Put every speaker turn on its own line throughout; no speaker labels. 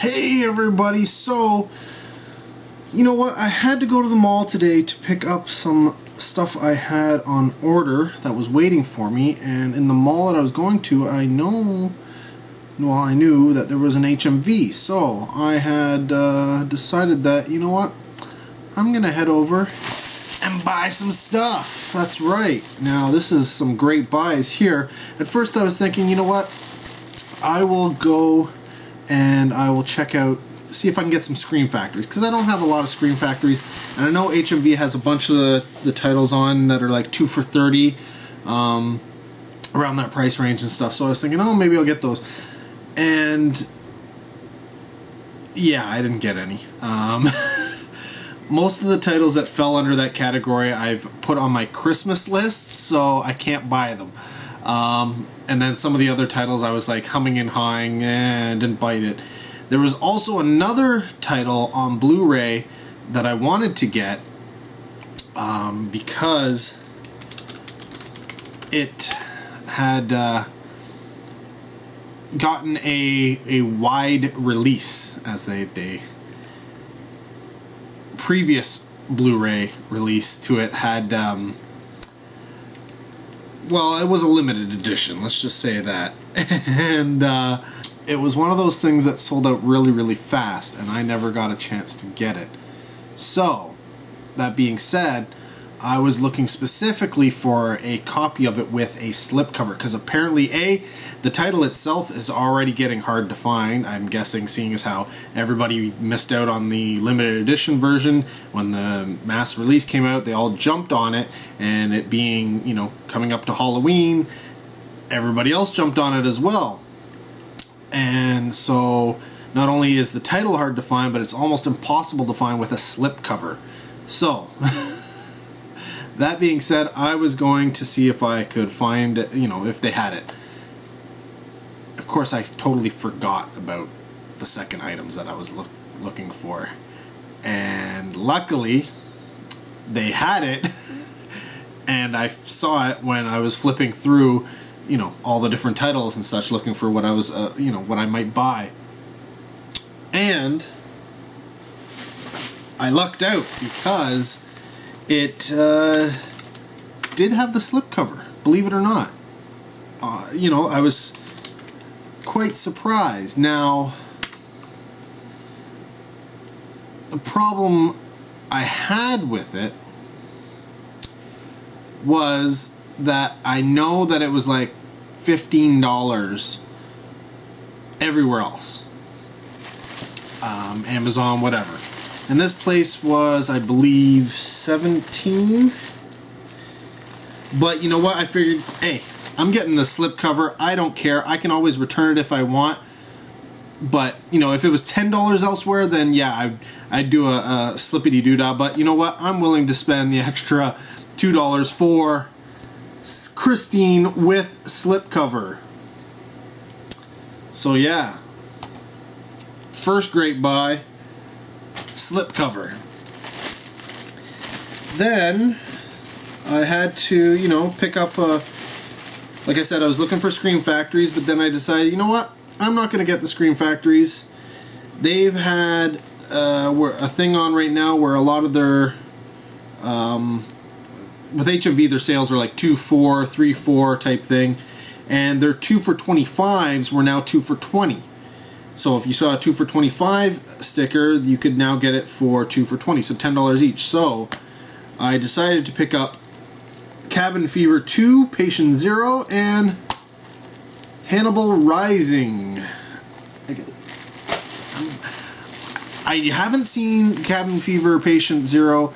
Hey everybody, so you know what, I had to go to the mall today to pick up some stuff I had on order that was waiting for me, and in the mall that I was going to, I knew that there was an HMV, so I had decided that, you know what, I'm gonna head over and buy some stuff. That's right. Now this is some great buys here. At first I was thinking, you know what, I will go and I will check out, see if I can get some Scream Factories, because I don't have a lot of Scream Factories, and I know HMV has a bunch of the titles on that are like 2 for $30, around that price range and stuff, so I was thinking, oh, maybe I'll get those, and yeah, I didn't get any. Most of the titles that fell under that category I've put on my Christmas list, so I can't buy them. And then some of the other titles I was like humming and hawing and didn't bite it. There was also another title on Blu-ray that I wanted to get because it had gotten a wide release, as they previous Blu-ray release to it had well, it was a limited edition, let's just say that. And it was one of those things that sold out really, really fast, and I never got a chance to get it. So, that being said, I was looking specifically for a copy of it with a slipcover, because apparently, the title itself is already getting hard to find, I'm guessing, seeing as how everybody missed out on the limited edition version. When the mass release came out, they all jumped on it, and it being, you know, coming up to Halloween, everybody else jumped on it as well. And so, not only is the title hard to find, but it's almost impossible to find with a slipcover. So, that being said, I was going to see if I could find, you know, if they had it. Of course, I totally forgot about the second items that I was looking for. And luckily, they had it, and I saw it when I was flipping through, you know, all the different titles and such, looking for what I was, you know, what I might buy. And I lucked out because it did have the slipcover, believe it or not. You know, I was quite surprised. Now, the problem I had with it was that I know that it was like $15 everywhere else. Amazon, whatever. And this place was, I believe, $17. But you know what? I figured, hey, I'm getting the slipcover. I don't care. I can always return it if I want. But, you know, if it was $10 elsewhere, then yeah, I'd do a slippity-doo-dah. But you know what? I'm willing to spend the extra $2 for Christine with slipcover. So yeah. First great buy. Slipcover. Then I had to, you know, pick up like I said, I was looking for Scream Factories, but then I decided, you know what, I'm not going to get the Scream Factories. They've had a thing on right now where a lot of their with HMV, their sales are like 2 for, 3 for type thing, and their 2 for $25s were now 2 for $20. So if you saw a 2 for $25 sticker, you could now get it for 2 for $20, so $10 each. So I decided to pick up Cabin Fever 2, Patient Zero, and Hannibal Rising. I haven't seen Cabin Fever, Patient Zero,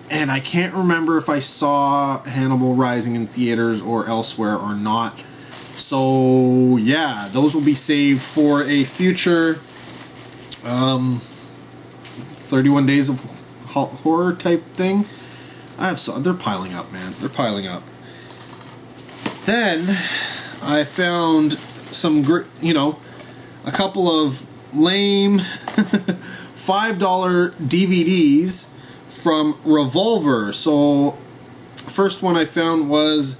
and I can't remember if I saw Hannibal Rising in theaters or elsewhere or not. So yeah, those will be saved for a future 31 days of horror type thing. They're piling up, man. They're piling up. Then I found some, you know, a couple of lame $5 DVDs from Revolver. So first one I found was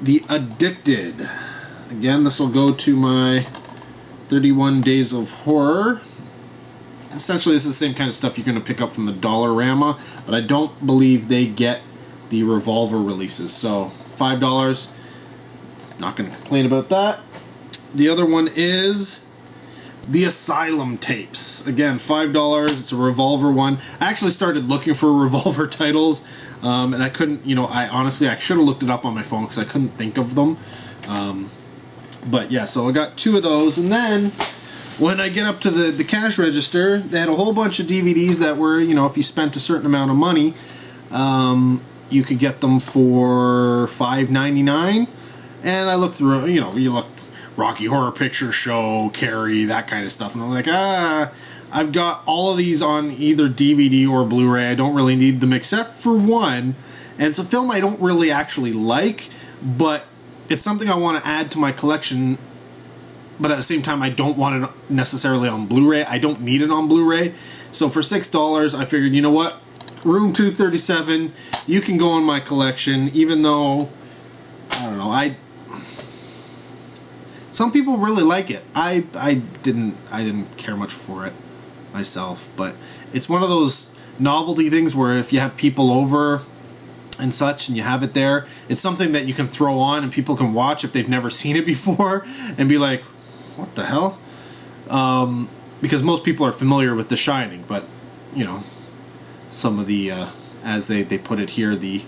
The Addicted. Again, this will go to my 31 Days of Horror. Essentially, this is the same kind of stuff you're going to pick up from the Dollarama, but I don't believe they get the revolver releases. So, $5. Not going to complain about that. The other one is the Asylum tapes. Again, $5. It's a revolver one. I actually started looking for revolver titles, and I couldn't, I should have looked it up on my phone because I couldn't think of them. But yeah, so I got 2 of those, and then when I get up to the cash register, they had a whole bunch of DVDs that were, if you spent a certain amount of money, you could get them for $5.99. And I looked through, you look Rocky Horror Picture Show, Carrie, that kind of stuff, and I'm like, I've got all of these on either DVD or Blu-ray. I don't really need them except for one, and it's a film I don't really actually like, but it's something I want to add to my collection, but at the same time, I don't want it necessarily on Blu-ray. I don't need it on Blu-ray. So for $6, I figured, you know what? Room 237, you can go in my collection, even though, I don't know, some people really like it. I didn't care much for it myself, but it's one of those novelty things where if you have people over and such, and you have it there, it's something that you can throw on and people can watch if they've never seen it before and be like, what the hell? Because most people are familiar with The Shining, but some of the as they put it here, the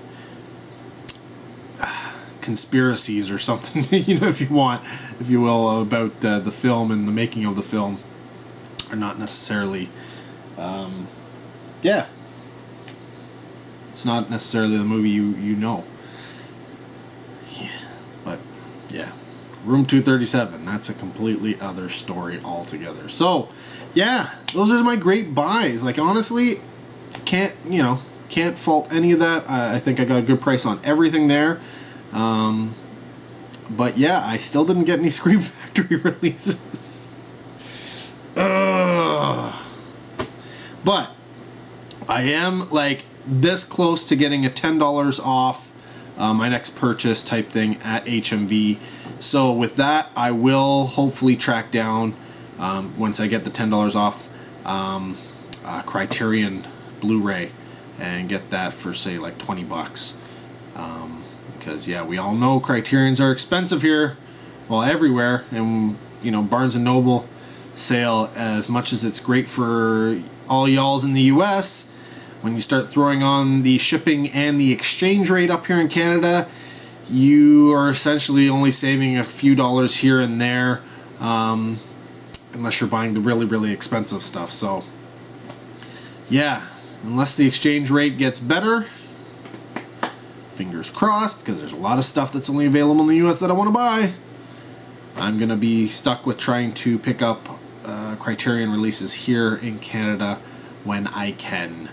conspiracies or something, if you will, about the film and the making of the film are not necessarily it's not necessarily the movie you know. Yeah, but yeah, Room 237, that's a completely other story altogether. So yeah, those are my great buys. Like, honestly, can't fault any of that. I think I got a good price on everything there. But yeah, I still didn't get any Scream Factory releases. But I am like this close to getting a $10 off my next purchase type thing at HMV. So with that, I will hopefully track down, once I get the $10 off, Criterion Blu-ray and get that for, say, like $20. Because yeah, we all know Criterions are expensive here, well, everywhere, and Barnes and Noble sale, as much as it's great for all y'alls in the US, when you start throwing on the shipping and the exchange rate up here in Canada, you are essentially only saving a few dollars here and there, unless you're buying the really, really expensive stuff. So yeah, unless the exchange rate gets better, fingers crossed, because there's a lot of stuff that's only available in the US that I want to buy, I'm gonna be stuck with trying to pick up Criterion releases here in Canada when I can,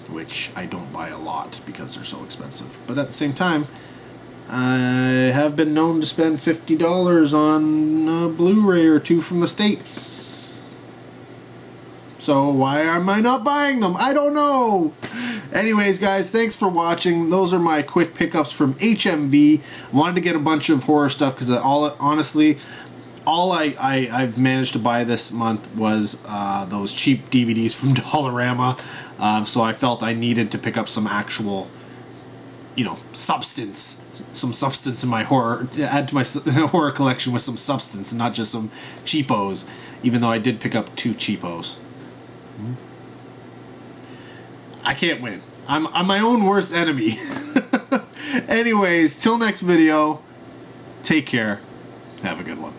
which I don't buy a lot because they're so expensive. But at the same time, I have been known to spend $50 on a Blu-ray or two from the States. So why am I not buying them? I don't know. Anyways, guys, thanks for watching. Those are my quick pickups from HMV. I wanted to get a bunch of horror stuff because honestly, all I've managed to buy this month was those cheap DVDs from Dollarama. So I felt I needed to pick up some actual, substance. Some substance in my horror, add to my horror collection with some substance and not just some cheapos, even though I did pick up 2 cheapos. I can't win. I'm my own worst enemy. Anyways, till next video, take care. Have a good one.